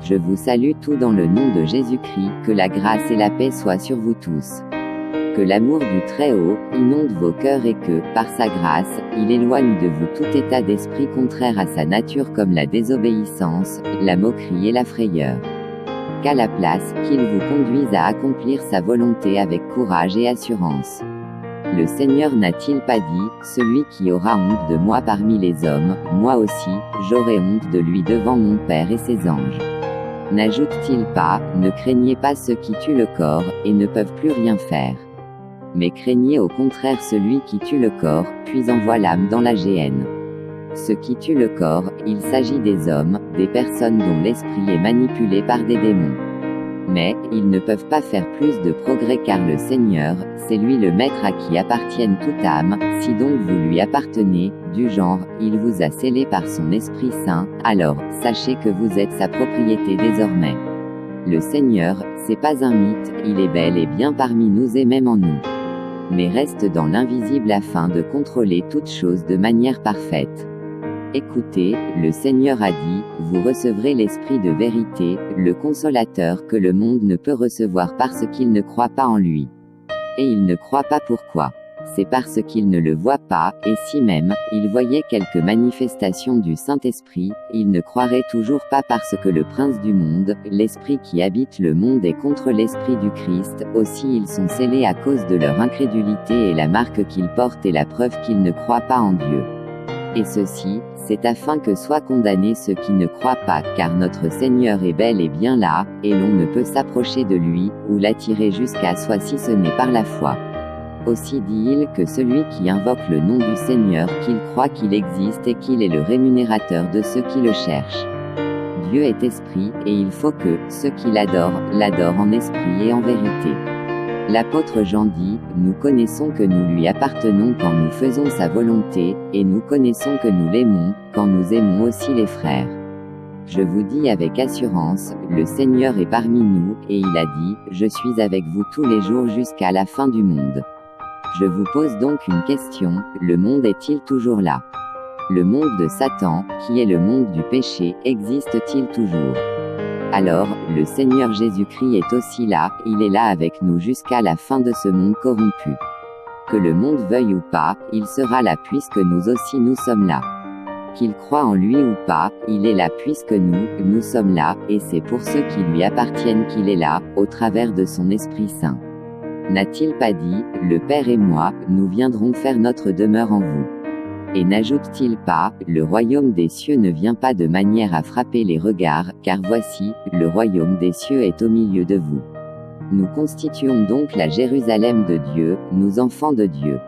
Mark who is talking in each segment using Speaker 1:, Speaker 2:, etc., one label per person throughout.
Speaker 1: Je vous salue tous dans le nom de Jésus-Christ, que la grâce et la paix soient sur vous tous. Que l'amour du Très-Haut inonde vos cœurs et que, par sa grâce, il éloigne de vous tout état d'esprit contraire à sa nature comme la désobéissance, la moquerie et la frayeur. Qu'à la place, qu'il vous conduise à accomplir sa volonté avec courage et assurance. Le Seigneur n'a-t-il pas dit, « Celui qui aura honte de moi parmi les hommes, moi aussi, j'aurai honte de lui devant mon Père et ses anges ». N'ajoute-t-il pas, « Ne craignez pas ceux qui tuent le corps, et ne peuvent plus rien faire. Mais craignez au contraire celui qui tue le corps, puis envoie l'âme dans la géhenne. Ceux qui tuent le corps, il s'agit des hommes, des personnes dont l'esprit est manipulé par des démons. Mais, ils ne peuvent pas faire plus de progrès car le Seigneur, c'est lui le Maître à qui appartiennent toute âme, si donc vous lui appartenez, du genre, il vous a scellé par son Esprit Saint, alors, sachez que vous êtes sa propriété désormais. Le Seigneur, c'est pas un mythe, il est bel et bien parmi nous et même en nous. Mais reste dans l'invisible afin de contrôler toutes choses de manière parfaite. Écoutez, le Seigneur a dit, vous recevrez l'Esprit de vérité, le Consolateur que le monde ne peut recevoir parce qu'il ne croit pas en lui. Et il ne croit pas pourquoi. C'est parce qu'il ne le voit pas, et si même, il voyait quelques manifestations du Saint-Esprit, il ne croirait toujours pas parce que le prince du monde, l'esprit qui habite le monde est contre l'Esprit du Christ, aussi ils sont scellés à cause de leur incrédulité et la marque qu'ils portent est la preuve qu'ils ne croient pas en Dieu. Et ceci, c'est afin que soient condamnés ceux qui ne croient pas, car notre Seigneur est bel et bien là, et l'on ne peut s'approcher de lui, ou l'attirer jusqu'à soi si ce n'est par la foi. Aussi dit-il que celui qui invoque le nom du Seigneur qu'il croit qu'il existe et qu'il est le rémunérateur de ceux qui le cherchent. Dieu est esprit, et il faut que, ceux qui l'adorent en esprit et en vérité. L'apôtre Jean dit, nous connaissons que nous lui appartenons quand nous faisons sa volonté, et nous connaissons que nous l'aimons, quand nous aimons aussi les frères. Je vous dis avec assurance, le Seigneur est parmi nous, et il a dit, je suis avec vous tous les jours jusqu'à la fin du monde. Je vous pose donc une question, le monde est-il toujours là? Le monde de Satan, qui est le monde du péché, existe-t-il toujours? Alors, le Seigneur Jésus-Christ est aussi là, il est là avec nous jusqu'à la fin de ce monde corrompu. Que le monde veuille ou pas, il sera là puisque nous aussi nous sommes là. Qu'il croit en lui ou pas, il est là puisque nous sommes là, et c'est pour ceux qui lui appartiennent qu'il est là, au travers de son Esprit Saint. N'a-t-il pas dit, le Père et moi, nous viendrons faire notre demeure en vous? Et n'ajoute-t-il pas, le royaume des cieux ne vient pas de manière à frapper les regards, car voici, le royaume des cieux est au milieu de vous. Nous constituons donc la Jérusalem de Dieu, nous enfants de Dieu.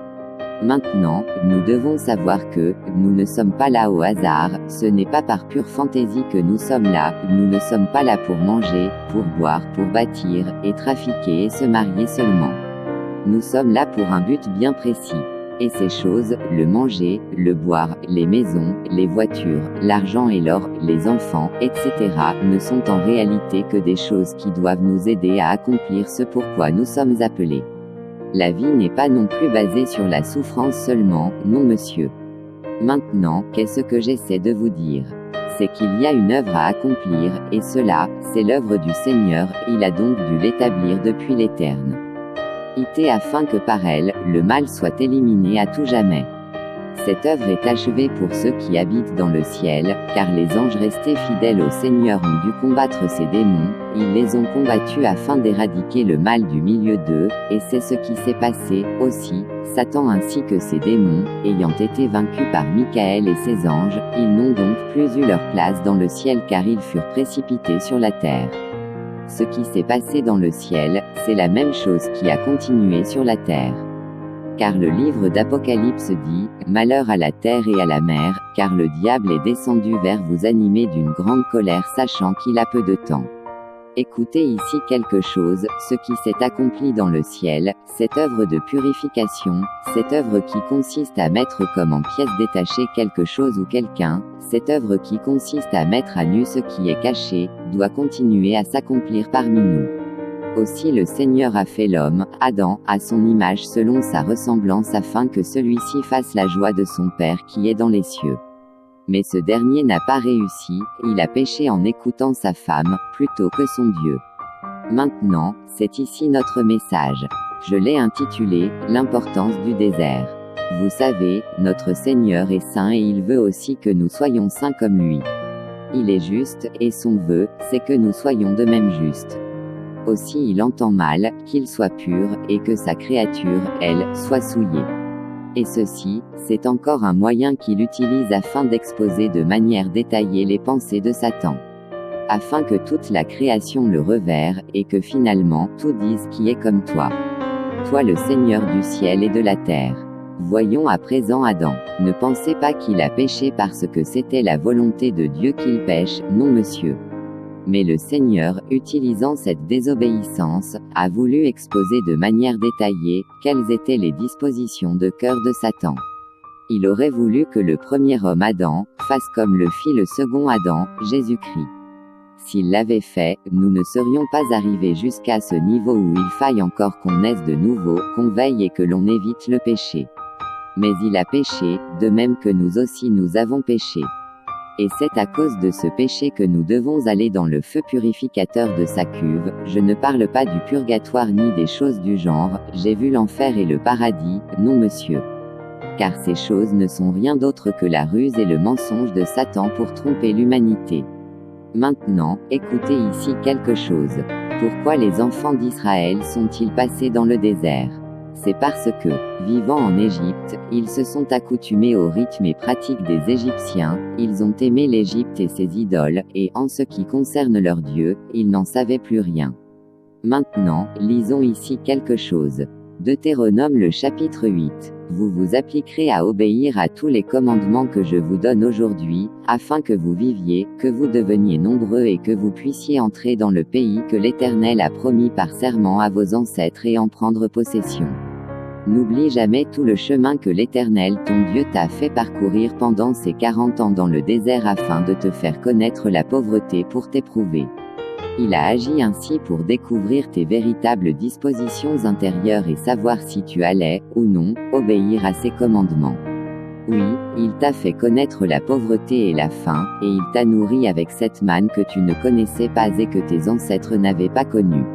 Speaker 1: Maintenant, nous devons savoir que, nous ne sommes pas là au hasard, ce n'est pas par pure fantaisie que nous sommes là, nous ne sommes pas là pour manger, pour boire, pour bâtir, et trafiquer et se marier seulement. Nous sommes là pour un but bien précis. Et ces choses, le manger, le boire, les maisons, les voitures, l'argent et l'or, les enfants, etc., ne sont en réalité que des choses qui doivent nous aider à accomplir ce pourquoi nous sommes appelés. La vie n'est pas non plus basée sur la souffrance seulement, non monsieur. Maintenant, qu'est-ce que j'essaie de vous dire? C'est qu'il y a une œuvre à accomplir, et cela, c'est l'œuvre du Seigneur, il a donc dû l'établir depuis l'éterne. Afin que par elle, le mal soit éliminé à tout jamais. Cette œuvre est achevée pour ceux qui habitent dans le ciel, car les anges restés fidèles au Seigneur ont dû combattre ces démons, ils les ont combattus afin d'éradiquer le mal du milieu d'eux, et c'est ce qui s'est passé, aussi, Satan ainsi que ses démons, ayant été vaincus par Michael et ses anges, ils n'ont donc plus eu leur place dans le ciel car ils furent précipités sur la terre. Ce qui s'est passé dans le ciel, c'est la même chose qui a continué sur la terre. Car le livre d'Apocalypse dit, « Malheur à la terre et à la mer, car le diable est descendu vers vous animé d'une grande colère sachant qu'il a peu de temps. » Écoutez ici quelque chose, ce qui s'est accompli dans le ciel, cette œuvre de purification, cette œuvre qui consiste à mettre comme en pièces détachées quelque chose ou quelqu'un, cette œuvre qui consiste à mettre à nu ce qui est caché, doit continuer à s'accomplir parmi nous. Aussi le Seigneur a fait l'homme, Adam, à son image selon sa ressemblance afin que celui-ci fasse la joie de son Père qui est dans les cieux. Mais ce dernier n'a pas réussi, il a péché en écoutant sa femme, plutôt que son Dieu. Maintenant, c'est ici notre message. Je l'ai intitulé « L'importance du désert ». Vous savez, notre Seigneur est saint et il veut aussi que nous soyons saints comme lui. Il est juste, et son vœu, c'est que nous soyons de même justes. Aussi il entend mal, qu'il soit pur, et que sa créature, elle, soit souillée. Et ceci, c'est encore un moyen qu'il utilise afin d'exposer de manière détaillée les pensées de Satan. Afin que toute la création le revère, et que finalement, tout dise qui est comme toi. Toi le Seigneur du ciel et de la terre. Voyons à présent Adam. Ne pensez pas qu'il a péché parce que c'était la volonté de Dieu qu'il pêche, non monsieur. Mais le Seigneur, utilisant cette désobéissance, a voulu exposer de manière détaillée, quelles étaient les dispositions de cœur de Satan. Il aurait voulu que le premier homme Adam, fasse comme le fit le second Adam, Jésus-Christ. S'il l'avait fait, nous ne serions pas arrivés jusqu'à ce niveau où il faille encore qu'on naisse de nouveau, qu'on veille et que l'on évite le péché. Mais il a péché, de même que nous aussi nous avons péché. Et c'est à cause de ce péché que nous devons aller dans le feu purificateur de sa cuve. Je ne parle pas du purgatoire ni des choses du genre, j'ai vu l'enfer et le paradis, non monsieur. Car ces choses ne sont rien d'autre que la ruse et le mensonge de Satan pour tromper l'humanité. Maintenant, écoutez ici quelque chose. Pourquoi les enfants d'Israël sont-ils passés dans le désert ? C'est parce que, vivant en Égypte, ils se sont accoutumés aux rythmes et pratiques des Égyptiens, ils ont aimé l'Égypte et ses idoles, et en ce qui concerne leur Dieu, ils n'en savaient plus rien. Maintenant, lisons ici quelque chose. Deutéronome le chapitre 8. Vous vous appliquerez à obéir à tous les commandements que je vous donne aujourd'hui, afin que vous viviez, que vous deveniez nombreux et que vous puissiez entrer dans le pays que l'Éternel a promis par serment à vos ancêtres et en prendre possession. N'oublie jamais tout le chemin que l'Éternel ton Dieu t'a fait parcourir pendant ces 40 ans dans le désert afin de te faire connaître la pauvreté pour t'éprouver. Il a agi ainsi pour découvrir tes véritables dispositions intérieures et savoir si tu allais, ou non, obéir à ses commandements. Oui, il t'a fait connaître la pauvreté et la faim, et il t'a nourri avec cette manne que tu ne connaissais pas et que tes ancêtres n'avaient pas connue.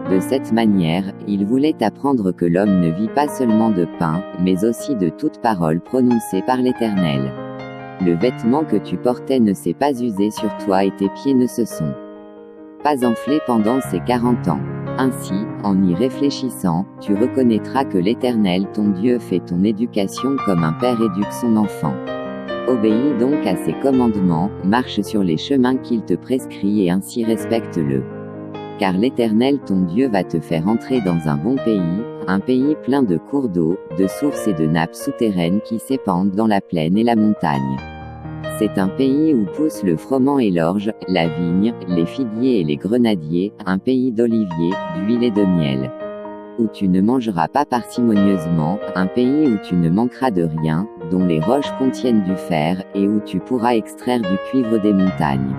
Speaker 1: De cette manière, il voulait t'apprendre que l'homme ne vit pas seulement de pain, mais aussi de toute parole prononcée par l'Éternel. Le vêtement que tu portais ne s'est pas usé sur toi et tes pieds ne se sont pas enflés pendant ces 40 ans. Ainsi, en y réfléchissant, tu reconnaîtras que l'Éternel ton Dieu fait ton éducation comme un père éduque son enfant. Obéis donc à ses commandements, marche sur les chemins qu'il te prescrit et ainsi respecte-le. Car l'Éternel ton Dieu va te faire entrer dans un bon pays, un pays plein de cours d'eau, de sources et de nappes souterraines qui s'épandent dans la plaine et la montagne. C'est un pays où poussent le froment et l'orge, la vigne, les figuiers et les grenadiers, un pays d'oliviers, d'huile et de miel. Où tu ne mangeras pas parcimonieusement, un pays où tu ne manqueras de rien, dont les roches contiennent du fer, et où tu pourras extraire du cuivre des montagnes.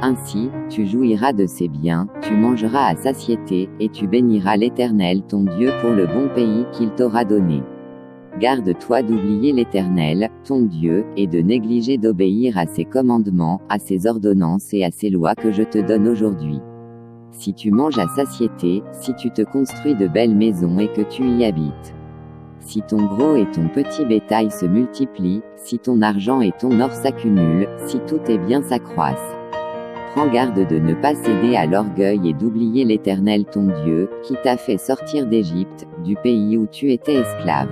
Speaker 1: Ainsi, tu jouiras de ces biens, tu mangeras à satiété, et tu béniras l'Éternel ton Dieu pour le bon pays qu'il t'aura donné. Garde-toi d'oublier l'Éternel, ton Dieu, et de négliger d'obéir à ses commandements, à ses ordonnances et à ses lois que je te donne aujourd'hui. Si tu manges à satiété, si tu te construis de belles maisons et que tu y habites. Si ton gros et ton petit bétail se multiplient, si ton argent et ton or s'accumulent, si tous tes biens s'accroissent. Prends garde de ne pas céder à l'orgueil et d'oublier l'Éternel ton Dieu, qui t'a fait sortir d'Égypte, du pays où tu étais esclave.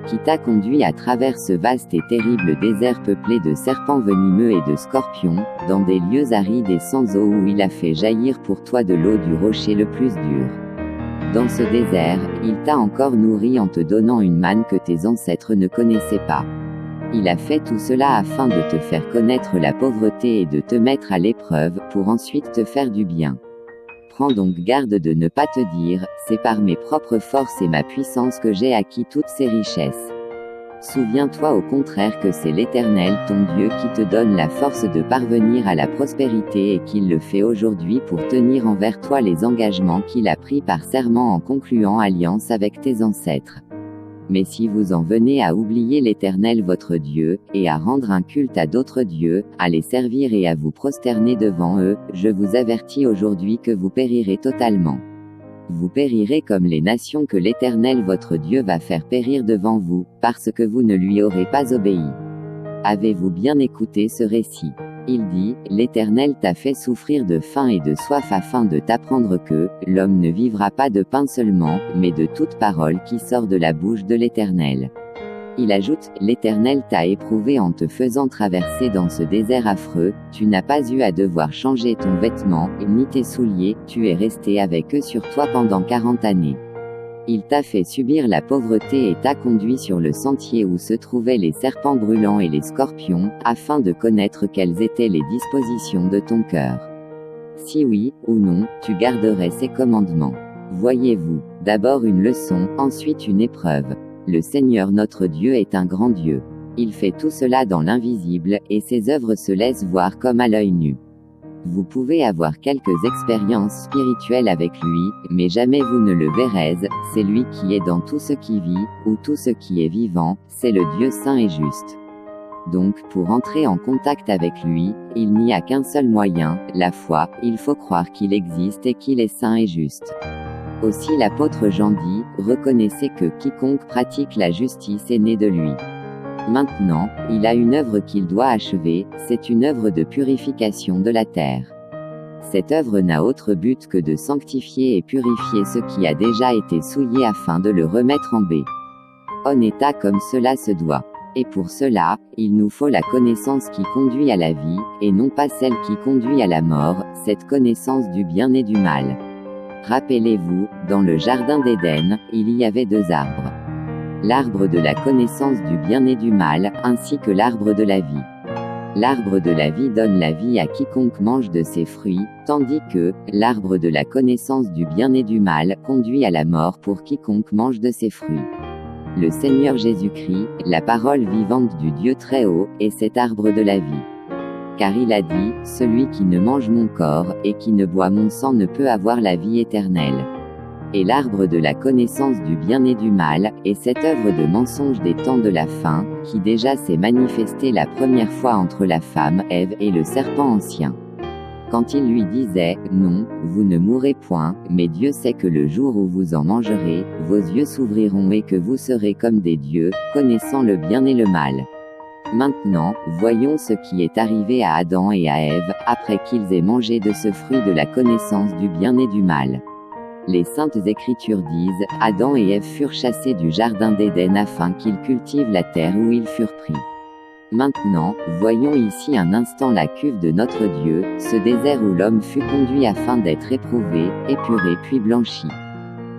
Speaker 1: Qui t'a conduit à travers ce vaste et terrible désert peuplé de serpents venimeux et de scorpions, dans des lieux arides et sans eau où il a fait jaillir pour toi de l'eau du rocher le plus dur. Dans ce désert, il t'a encore nourri en te donnant une manne que tes ancêtres ne connaissaient pas. Il a fait tout cela afin de te faire connaître la pauvreté et de te mettre à l'épreuve, pour ensuite te faire du bien. Prends donc garde de ne pas te dire, c'est par mes propres forces et ma puissance que j'ai acquis toutes ces richesses. Souviens-toi au contraire que c'est l'Éternel ton Dieu qui te donne la force de parvenir à la prospérité et qu'il le fait aujourd'hui pour tenir envers toi les engagements qu'il a pris par serment en concluant alliance avec tes ancêtres. Mais si vous en venez à oublier l'Éternel votre Dieu, et à rendre un culte à d'autres dieux, à les servir et à vous prosterner devant eux, je vous avertis aujourd'hui que vous périrez totalement. Vous périrez comme les nations que l'Éternel votre Dieu va faire périr devant vous, parce que vous ne lui aurez pas obéi. Avez-vous bien écouté ce récit? Il dit, l'Éternel t'a fait souffrir de faim et de soif afin de t'apprendre que, l'homme ne vivra pas de pain seulement, mais de toute parole qui sort de la bouche de l'Éternel. Il ajoute, l'Éternel t'a éprouvé en te faisant traverser dans ce désert affreux, tu n'as pas eu à devoir changer ton vêtement, ni tes souliers, tu es resté avec eux sur toi pendant 40 années. Il t'a fait subir la pauvreté et t'a conduit sur le sentier où se trouvaient les serpents brûlants et les scorpions, afin de connaître quelles étaient les dispositions de ton cœur. Si oui, ou non, tu garderais ses commandements. Voyez-vous, d'abord une leçon, ensuite une épreuve. Le Seigneur notre Dieu est un grand Dieu. Il fait tout cela dans l'invisible, et ses œuvres se laissent voir comme à l'œil nu. Vous pouvez avoir quelques expériences spirituelles avec lui, mais jamais vous ne le verrez, c'est lui qui est dans tout ce qui vit, ou tout ce qui est vivant, c'est le Dieu saint et juste. Donc, pour entrer en contact avec lui, il n'y a qu'un seul moyen, la foi, il faut croire qu'il existe et qu'il est saint et juste. Aussi l'apôtre Jean dit, reconnaissez que quiconque pratique la justice est né de lui. Maintenant, il a une œuvre qu'il doit achever, c'est une œuvre de purification de la terre. Cette œuvre n'a autre but que de sanctifier et purifier ce qui a déjà été souillé afin de le remettre en bon état comme cela se doit. Et pour cela, il nous faut la connaissance qui conduit à la vie, et non pas celle qui conduit à la mort, cette connaissance du bien et du mal. Rappelez-vous, dans le jardin d'Éden, il y avait 2 arbres. L'arbre de la connaissance du bien et du mal, ainsi que l'arbre de la vie. L'arbre de la vie donne la vie à quiconque mange de ses fruits, tandis que, l'arbre de la connaissance du bien et du mal, conduit à la mort pour quiconque mange de ses fruits. Le Seigneur Jésus-Christ, la parole vivante du Dieu très haut, est cet arbre de la vie. Car il a dit, celui qui ne mange mon corps, et qui ne boit mon sang ne peut avoir la vie éternelle. Et l'arbre de la connaissance du bien et du mal, est cette œuvre de mensonge des temps de la fin, qui déjà s'est manifestée la première fois entre la femme, Ève, et le serpent ancien. Quand il lui disait, non, vous ne mourrez point, mais Dieu sait que le jour où vous en mangerez, vos yeux s'ouvriront et que vous serez comme des dieux, connaissant le bien et le mal. Maintenant, voyons ce qui est arrivé à Adam et à Ève, après qu'ils aient mangé de ce fruit de la connaissance du bien et du mal. Les Saintes Écritures disent, Adam et Ève furent chassés du jardin d'Éden afin qu'ils cultivent la terre où ils furent pris. Maintenant, voyons ici un instant la cuve de notre Dieu, ce désert où l'homme fut conduit afin d'être éprouvé, épuré puis blanchi.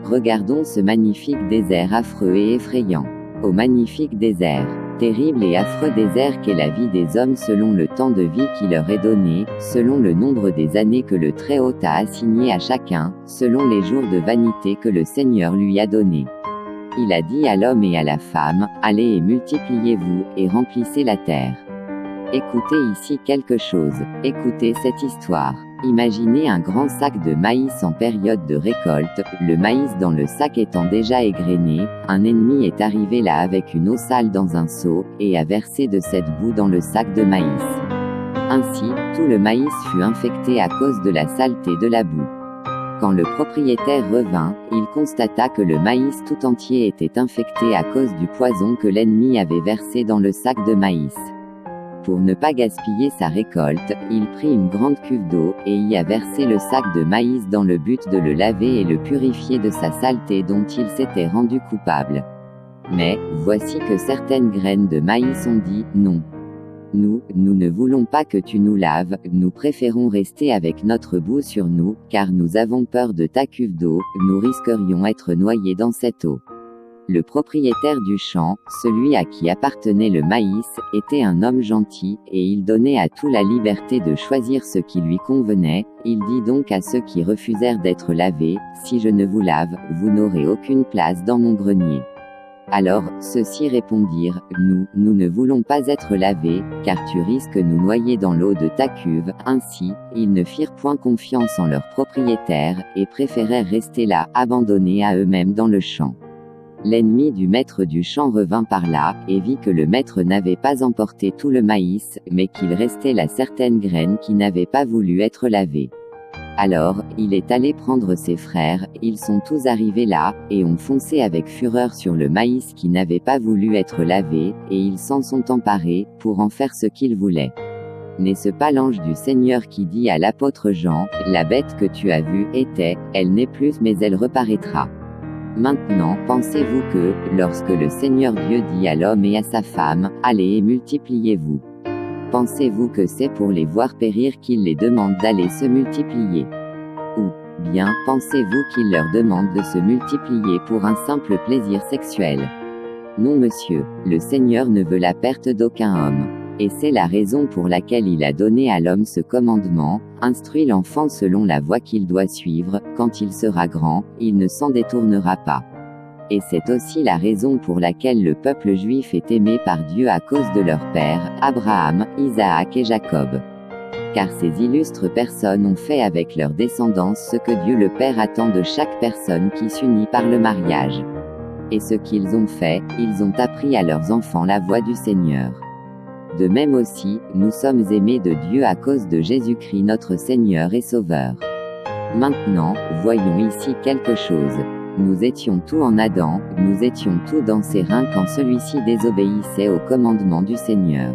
Speaker 1: Regardons ce magnifique désert affreux et effrayant. Ô magnifique désert! Terrible et affreux désert qu'est la vie des hommes selon le temps de vie qui leur est donné, selon le nombre des années que le Très-Haut a assigné à chacun, selon les jours de vanité que le Seigneur lui a donnés. Il a dit à l'homme et à la femme, allez et multipliez-vous, et remplissez la terre. Écoutez ici quelque chose, écoutez cette histoire. Imaginez un grand sac de maïs en période de récolte, le maïs dans le sac étant déjà égrené, un ennemi est arrivé là avec une eau sale dans un seau, et a versé de cette boue dans le sac de maïs. Ainsi, tout le maïs fut infecté à cause de la saleté de la boue. Quand le propriétaire revint, il constata que le maïs tout entier était infecté à cause du poison que l'ennemi avait versé dans le sac de maïs. Pour ne pas gaspiller sa récolte, il prit une grande cuve d'eau, et y a versé le sac de maïs dans le but de le laver et le purifier de sa saleté dont il s'était rendu coupable. Mais, voici que certaines graines de maïs ont dit, non. Nous ne voulons pas que tu nous laves, nous préférons rester avec notre boue sur nous, car nous avons peur de ta cuve d'eau, nous risquerions être noyés dans cette eau. Le propriétaire du champ, celui à qui appartenait le maïs, était un homme gentil, et il donnait à tous la liberté de choisir ce qui lui convenait. Il dit donc à ceux qui refusèrent d'être lavés, si je ne vous lave, vous n'aurez aucune place dans mon grenier. Alors, ceux-ci répondirent, nous ne voulons pas être lavés, car tu risques nous noyer dans l'eau de ta cuve. Ainsi, ils ne firent point confiance en leur propriétaire, et préférèrent rester là, abandonnés à eux-mêmes dans le champ. L'ennemi du maître du champ revint par là, et vit que le maître n'avait pas emporté tout le maïs, mais qu'il restait là certaines graines qui n'avaient pas voulu être lavées. Alors, il est allé prendre ses frères, ils sont tous arrivés là, et ont foncé avec fureur sur le maïs qui n'avait pas voulu être lavé, et ils s'en sont emparés, pour en faire ce qu'ils voulaient. N'est-ce pas l'ange du Seigneur qui dit à l'apôtre Jean, « La bête que tu as vue était, elle n'est plus mais elle reparaîtra ». Maintenant, pensez-vous que, lorsque le Seigneur Dieu dit à l'homme et à sa femme, « Allez et multipliez-vous », pensez-vous que c'est pour les voir périr qu'il les demande d'aller se multiplier? Ou bien, pensez-vous qu'il leur demande de se multiplier pour un simple plaisir sexuel? Non monsieur, le Seigneur ne veut la perte d'aucun homme. Et c'est la raison pour laquelle il a donné à l'homme ce commandement, instruis l'enfant selon la voie qu'il doit suivre, quand il sera grand, il ne s'en détournera pas. Et c'est aussi la raison pour laquelle le peuple juif est aimé par Dieu à cause de leur père, Abraham, Isaac et Jacob. Car ces illustres personnes ont fait avec leur descendance ce que Dieu le Père attend de chaque personne qui s'unit par le mariage. Et ce qu'ils ont fait, ils ont appris à leurs enfants la voie du Seigneur. De même aussi, nous sommes aimés de Dieu à cause de Jésus-Christ notre Seigneur et Sauveur. Maintenant, voyons ici quelque chose. Nous étions tous en Adam, nous étions tous dans ses reins quand celui-ci désobéissait au commandement du Seigneur.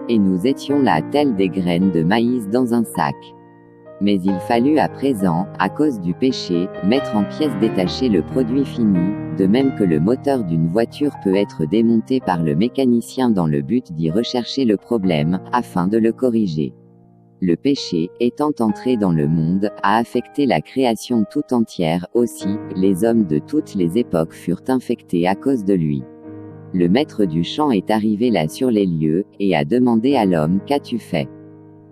Speaker 1: Et nous étions là tels des graines de maïs dans un sac. Mais il fallut à présent, à cause du péché, mettre en pièces détachées le produit fini, de même que le moteur d'une voiture peut être démonté par le mécanicien dans le but d'y rechercher le problème, afin de le corriger. Le péché, étant entré dans le monde, a affecté la création tout entière, aussi, les hommes de toutes les époques furent infectés à cause de lui. Le maître du champ est arrivé là sur les lieux, et a demandé à l'homme, qu'as-tu fait?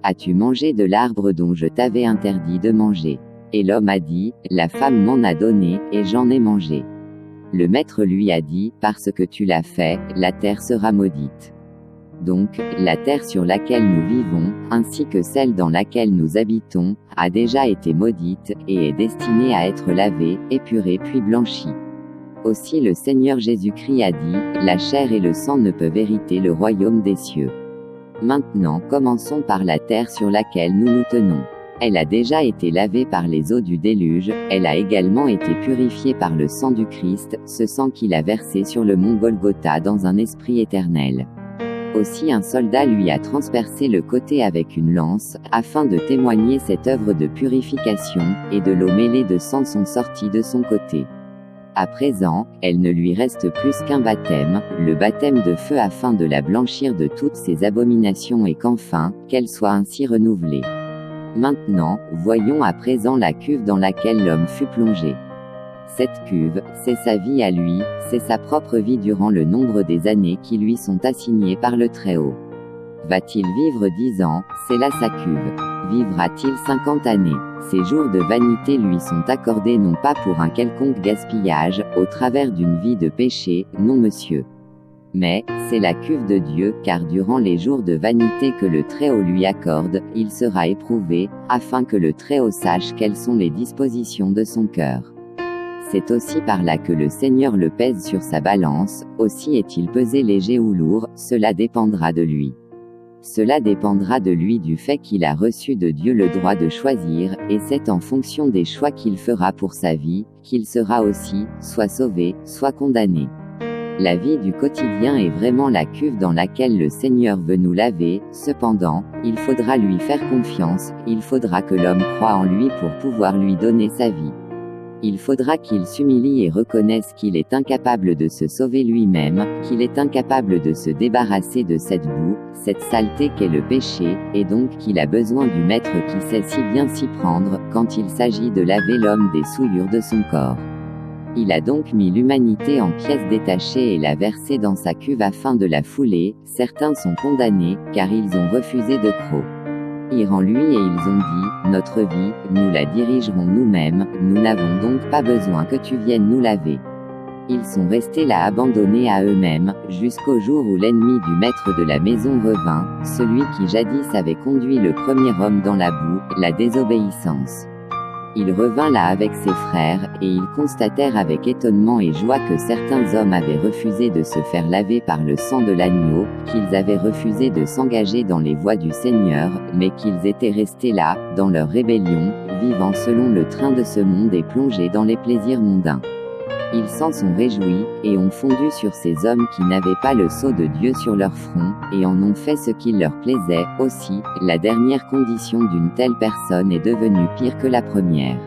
Speaker 1: As-tu mangé de l'arbre dont je t'avais interdit de manger? Et l'homme a dit, la femme m'en a donné, et j'en ai mangé. Le maître lui a dit, parce que tu l'as fait, la terre sera maudite. Donc, la terre sur laquelle nous vivons, ainsi que celle dans laquelle nous habitons, a déjà été maudite, et est destinée à être lavée, épurée puis blanchie. Aussi le Seigneur Jésus-Christ a dit, la chair et le sang ne peuvent hériter le royaume des cieux. Maintenant, commençons par la terre sur laquelle nous nous tenons. Elle a déjà été lavée par les eaux du déluge, elle a également été purifiée par le sang du Christ, ce sang qu'il a versé sur le mont Golgotha dans un esprit éternel. Aussi un soldat lui a transpercé le côté avec une lance, afin de témoigner cette œuvre de purification, et de l'eau mêlée de sang sont sorties de son côté. À présent, elle ne lui reste plus qu'un baptême, le baptême de feu afin de la blanchir de toutes ses abominations et qu'enfin, qu'elle soit ainsi renouvelée. Maintenant, voyons à présent la cuve dans laquelle l'homme fut plongé. Cette cuve, c'est sa vie à lui, c'est sa propre vie durant le nombre des années qui lui sont assignées par le Très-Haut. Va-t-il vivre 10 ans, c'est là sa cuve. Vivra-t-il 50 années? Ces jours de vanité lui sont accordés non pas pour un quelconque gaspillage, au travers d'une vie de péché, non monsieur. Mais, c'est la cuve de Dieu, car durant les jours de vanité que le Très-Haut lui accorde, il sera éprouvé, afin que le Très-Haut sache quelles sont les dispositions de son cœur. C'est aussi par là que le Seigneur le pèse sur sa balance, aussi est-il pesé léger ou lourd, cela dépendra de lui. Cela dépendra de lui du fait qu'il a reçu de Dieu le droit de choisir, et c'est en fonction des choix qu'il fera pour sa vie, qu'il sera aussi, soit sauvé, soit condamné. La vie du quotidien est vraiment la cuve dans laquelle le Seigneur veut nous laver, cependant, il faudra lui faire confiance, il faudra que l'homme croie en lui pour pouvoir lui donner sa vie. Il faudra qu'il s'humilie et reconnaisse qu'il est incapable de se sauver lui-même, qu'il est incapable de se débarrasser de cette boue, cette saleté qu'est le péché, et donc qu'il a besoin du Maître qui sait si bien s'y prendre, quand il s'agit de laver l'homme des souillures de son corps. Il a donc mis l'humanité en pièces détachées et l'a versée dans sa cuve afin de la fouler. Certains sont condamnés, car ils ont refusé de croire en lui et ils ont dit, notre vie, nous la dirigerons nous-mêmes, nous n'avons donc pas besoin que tu viennes nous laver. Ils sont restés là abandonnés à eux-mêmes, jusqu'au jour où l'ennemi du maître de la maison revint, celui qui jadis avait conduit le premier homme dans la boue, la désobéissance. Il revint là avec ses frères, et ils constatèrent avec étonnement et joie que certains hommes avaient refusé de se faire laver par le sang de l'agneau, qu'ils avaient refusé de s'engager dans les voies du Seigneur, mais qu'ils étaient restés là, dans leur rébellion, vivant selon le train de ce monde et plongés dans les plaisirs mondains. Ils s'en sont réjouis, et ont fondu sur ces hommes qui n'avaient pas le sceau de Dieu sur leur front, et en ont fait ce qu'il leur plaisait. Aussi, la dernière condition d'une telle personne est devenue pire que la première.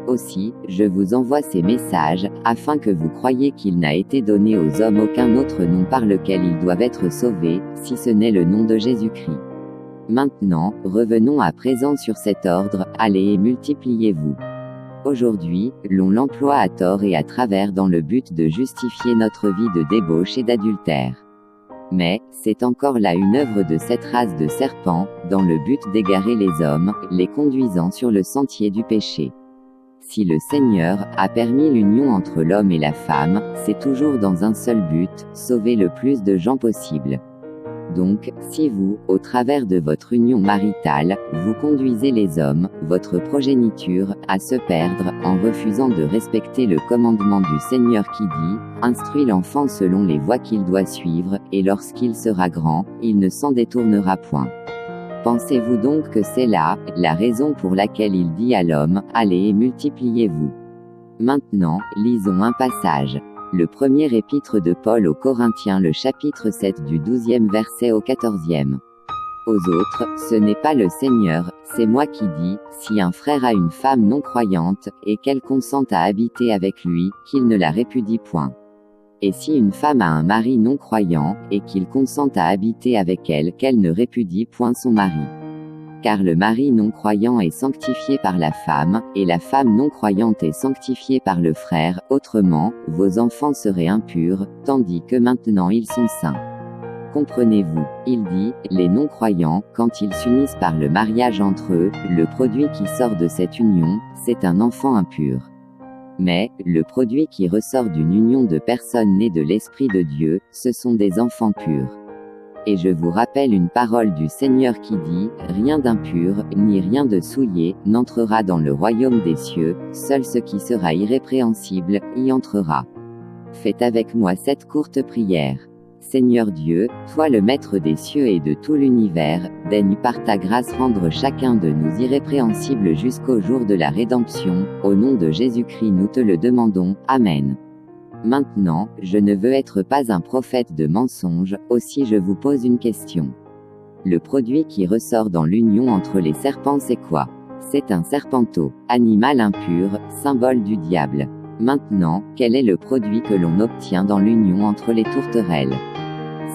Speaker 1: Aussi, je vous envoie ces messages, afin que vous croyiez qu'il n'a été donné aux hommes aucun autre nom par lequel ils doivent être sauvés, si ce n'est le nom de Jésus-Christ. Maintenant, revenons à présent sur cet ordre, allez et multipliez-vous. Aujourd'hui, l'on l'emploie à tort et à travers dans le but de justifier notre vie de débauche et d'adultère. Mais, c'est encore là une œuvre de cette race de serpents, dans le but d'égarer les hommes, les conduisant sur le sentier du péché. Si le Seigneur a permis l'union entre l'homme et la femme, c'est toujours dans un seul but, sauver le plus de gens possible. Donc, si vous, au travers de votre union maritale, vous conduisez les hommes, votre progéniture, à se perdre, en refusant de respecter le commandement du Seigneur qui dit, « Instruis l'enfant selon les voies qu'il doit suivre, et lorsqu'il sera grand, il ne s'en détournera point. » Pensez-vous donc que c'est là, la raison pour laquelle il dit à l'homme, « Allez et multipliez-vous » ? Maintenant, lisons un passage. Le premier épître de Paul aux Corinthiens, le chapitre 7 du 12e verset au 14e. Aux autres, ce n'est pas le Seigneur, c'est moi qui dis, si un frère a une femme non croyante, et qu'elle consente à habiter avec lui, qu'il ne la répudie point. Et si une femme a un mari non croyant, et qu'il consente à habiter avec elle, qu'elle ne répudie point son mari. Car le mari non croyant est sanctifié par la femme, et la femme non croyante est sanctifiée par le frère, autrement, vos enfants seraient impurs, tandis que maintenant ils sont saints. Comprenez-vous, il dit, les non-croyants, quand ils s'unissent par le mariage entre eux, le produit qui sort de cette union, c'est un enfant impur. Mais, le produit qui ressort d'une union de personnes nées de l'Esprit de Dieu, ce sont des enfants purs. Et je vous rappelle une parole du Seigneur qui dit, rien d'impur, ni rien de souillé, n'entrera dans le royaume des cieux, seul ce qui sera irrépréhensible, y entrera. Faites avec moi cette courte prière. Seigneur Dieu, toi le maître des cieux et de tout l'univers, daigne par ta grâce rendre chacun de nous irrépréhensibles jusqu'au jour de la rédemption, au nom de Jésus-Christ nous te le demandons, Amen. Maintenant, je ne veux être pas un prophète de mensonge, aussi je vous pose une question. Le produit qui ressort dans l'union entre les serpents c'est quoi? C'est un serpenteau, animal impur, symbole du diable. Maintenant, quel est le produit que l'on obtient dans l'union entre les tourterelles?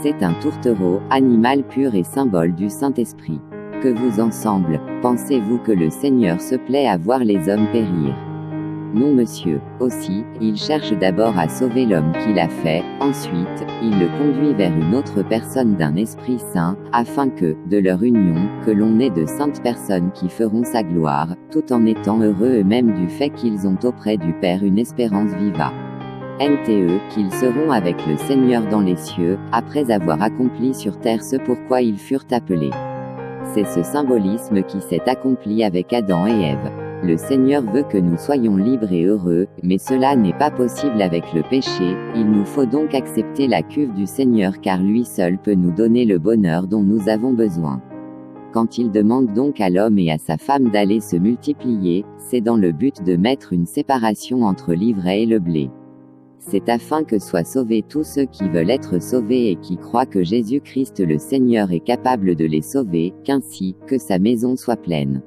Speaker 1: C'est un tourtereau, animal pur et symbole du Saint-Esprit. Que vous ensemble, pensez-vous que le Seigneur se plaît à voir les hommes périr? Non monsieur, aussi, il cherche d'abord à sauver l'homme qu'il a fait, ensuite, il le conduit vers une autre personne d'un esprit saint, afin que, de leur union, que l'on ait de saintes personnes qui feront sa gloire, tout en étant heureux eux-mêmes du fait qu'ils ont auprès du Père une espérance viva. NTE, qu'ils seront avec le Seigneur dans les cieux, après avoir accompli sur terre ce pourquoi ils furent appelés. C'est ce symbolisme qui s'est accompli avec Adam et Ève. Le Seigneur veut que nous soyons libres et heureux, mais cela n'est pas possible avec le péché, il nous faut donc accepter la cuve du Seigneur car lui seul peut nous donner le bonheur dont nous avons besoin. Quand il demande donc à l'homme et à sa femme d'aller se multiplier, c'est dans le but de mettre une séparation entre l'ivraie et le blé. C'est afin que soient sauvés tous ceux qui veulent être sauvés et qui croient que Jésus-Christ le Seigneur est capable de les sauver, qu'ainsi, que sa maison soit pleine.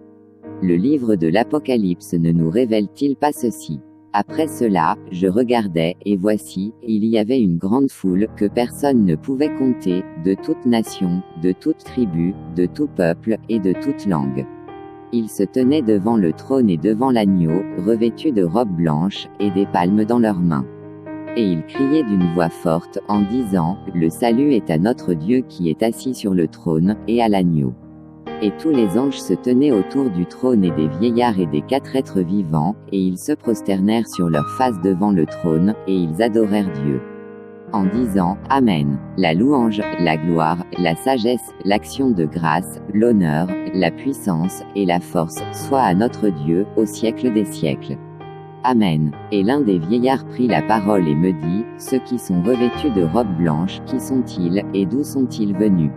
Speaker 1: Le livre de l'Apocalypse ne nous révèle-t-il pas ceci? Après cela, je regardais, et voici, il y avait une grande foule, que personne ne pouvait compter, de toute nation, de toute tribu, de tout peuple, et de toute langue. Ils se tenaient devant le trône et devant l'agneau, revêtus de robes blanches, et des palmes dans leurs mains. Et ils criaient d'une voix forte, en disant, le salut est à notre Dieu qui est assis sur le trône, et à l'agneau. Et tous les anges se tenaient autour du trône et des vieillards et des 4 êtres vivants, et ils se prosternèrent sur leurs faces devant le trône, et ils adorèrent Dieu. en disant « Amen ». La louange, la gloire, la sagesse, l'action de grâce, l'honneur, la puissance, et la force, soient à notre Dieu, au siècle des siècles. Amen. Et l'un des vieillards prit la parole et me dit, ceux qui sont revêtus de robes blanches, qui sont-ils, et d'où sont-ils venus?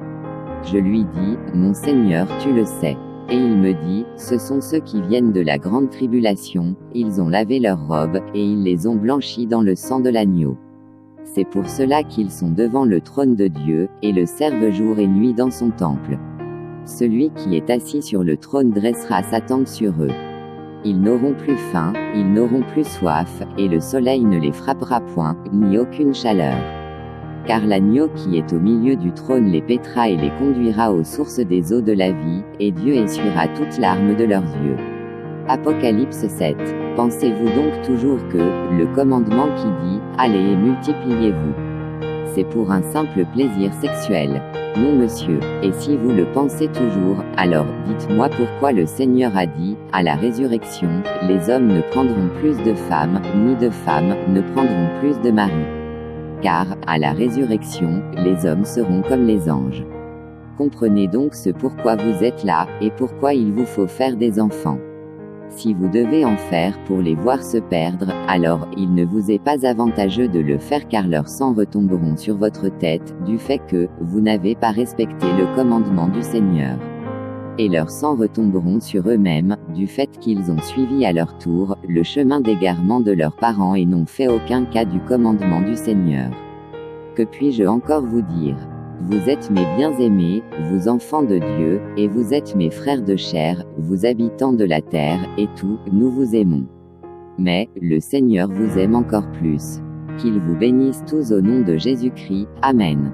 Speaker 1: Je lui dis, mon Seigneur, tu le sais. Et il me dit, ce sont ceux qui viennent de la grande tribulation, ils ont lavé leurs robes, et ils les ont blanchies dans le sang de l'agneau. C'est pour cela qu'ils sont devant le trône de Dieu, et le servent jour et nuit dans son temple. Celui qui est assis sur le trône dressera sa tente sur eux. Ils n'auront plus faim, ils n'auront plus soif, et le soleil ne les frappera point, ni aucune chaleur. Car l'agneau qui est au milieu du trône les paîtra et les conduira aux sources des eaux de la vie, et Dieu essuiera toute larme de leurs yeux. Apocalypse 7. Pensez-vous donc toujours que, le commandement qui dit, allez et multipliez-vous, c'est pour un simple plaisir sexuel? Non monsieur, et si vous le pensez toujours, alors, dites-moi pourquoi le Seigneur a dit, à la résurrection, les hommes ne prendront plus de femmes, ni de femmes, ne prendront plus de maris. Car, à la résurrection, les hommes seront comme les anges. Comprenez donc ce pourquoi vous êtes là, et pourquoi il vous faut faire des enfants. Si vous devez en faire pour les voir se perdre, alors il ne vous est pas avantageux de le faire car leurs sangs retomberont sur votre tête, du fait que vous n'avez pas respecté le commandement du Seigneur. Et leurs sangs retomberont sur eux-mêmes, du fait qu'ils ont suivi à leur tour le chemin d'égarement de leurs parents et n'ont fait aucun cas du commandement du Seigneur. Que puis-je encore vous dire? Vous êtes mes bien-aimés, vous enfants de Dieu, et vous êtes mes frères de chair, vous habitants de la terre, et tout, nous vous aimons. Mais, le Seigneur vous aime encore plus. Qu'il vous bénisse tous au nom de Jésus-Christ, Amen.